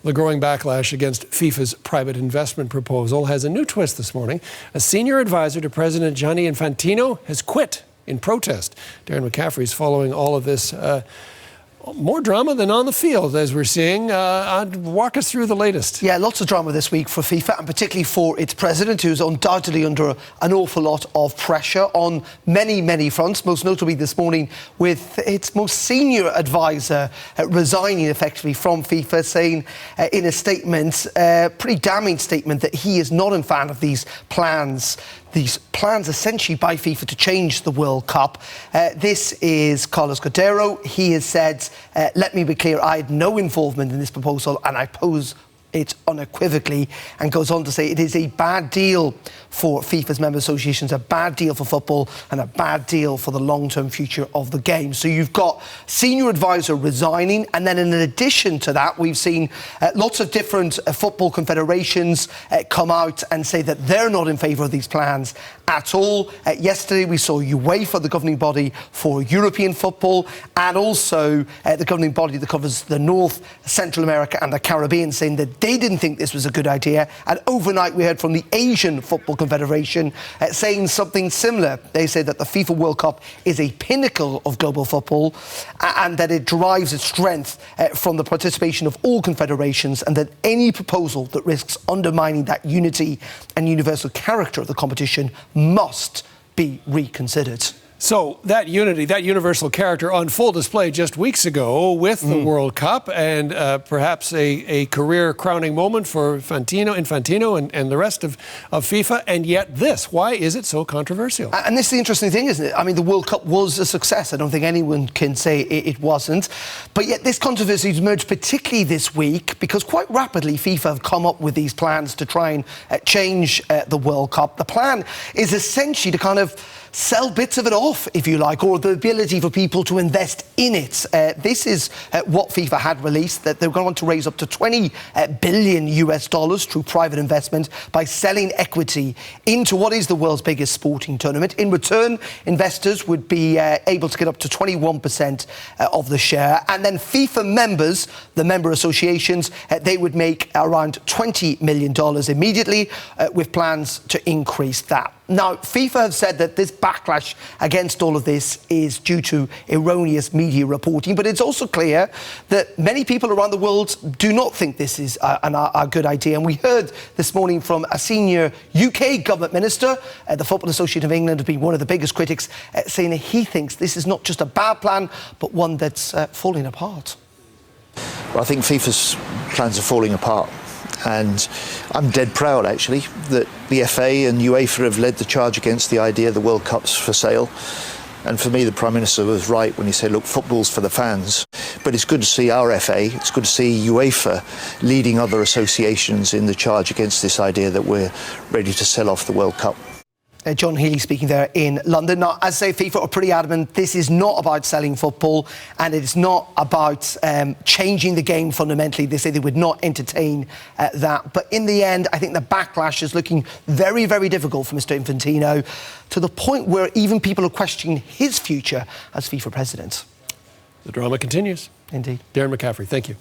The growing backlash against FIFA's private investment proposal has a new twist this morning. A senior advisor to President Gianni Infantino has quit in protest. Darren McCaffrey is following all of this. More drama than on the field, as we're seeing. Walk us through the latest. Yeah, lots of drama this week for FIFA, and particularly for its president, who's undoubtedly under an awful lot of pressure on many, many fronts, most notably this morning with its most senior advisor resigning effectively from FIFA, saying in a statement, pretty damning statement, that he is not a fan of these plans essentially by FIFA to change the World Cup. This is Carlos Cordeiro. He has said, let me be clear, I had no involvement in this proposal and I oppose it unequivocally, and goes on to say it is a bad deal for FIFA's member associations, a bad deal for football and a bad deal for the long-term future of the game. So you've got senior advisor resigning, and then in addition to that, we've seen lots of different football confederations come out and say that they're not in favour of these plans at all. Yesterday we saw UEFA, the governing body for European football, and also the governing body that covers the North, Central America and the Caribbean, saying that they didn't think this was a good idea. And overnight we heard from the Asian Football Confederation saying something similar. They say that the FIFA World Cup is a pinnacle of global football and that it derives its strength from the participation of all confederations, and that any proposal that risks undermining that unity and universal character of the competition must be reconsidered. So that unity, that universal character on full display just weeks ago with the World Cup, and perhaps a career crowning moment for Infantino and the rest of FIFA, and yet this. Why is it so controversial? And this is the interesting thing, isn't it? I mean, the World Cup was a success. I don't think anyone can say it wasn't. But yet this controversy has emerged particularly this week because quite rapidly FIFA have come up with these plans to try and change the World Cup. The plan is essentially to kind of sell bits of it off, if you like, or the ability for people to invest in it. This is what FIFA had released, that they're going to raise up to $20 billion through private investment by selling equity into what is the world's biggest sporting tournament. In return, investors would be able to get up to 21% of the share. And then FIFA members, the member associations, they would make around $20 million immediately, with plans to increase that. Now, FIFA have said that this backlash against all of this is due to erroneous media reporting, but it's also clear that many people around the world do not think this is a good idea. And we heard this morning from a senior UK government minister, the Football Association of England, has been one of the biggest critics, saying that he thinks this is not just a bad plan, but one that's falling apart. Well, I think FIFA's plans are falling apart. And I'm dead proud, actually, that the FA and UEFA have led the charge against the idea the World Cup's for sale. And for me, the Prime Minister was right when he said, look, football's for the fans. But it's good to see our FA, it's good to see UEFA leading other associations in the charge against this idea that we're ready to sell off the World Cup. John Healy speaking there in London. Now, as I say, FIFA are pretty adamant this is not about selling football, and it's not about changing the game fundamentally. They say they would not entertain that. But in the end, I think the backlash is looking very, very difficult for Mr. Infantino, to the point where even people are questioning his future as FIFA president. The drama continues. Indeed. Darren McCaffrey, thank you.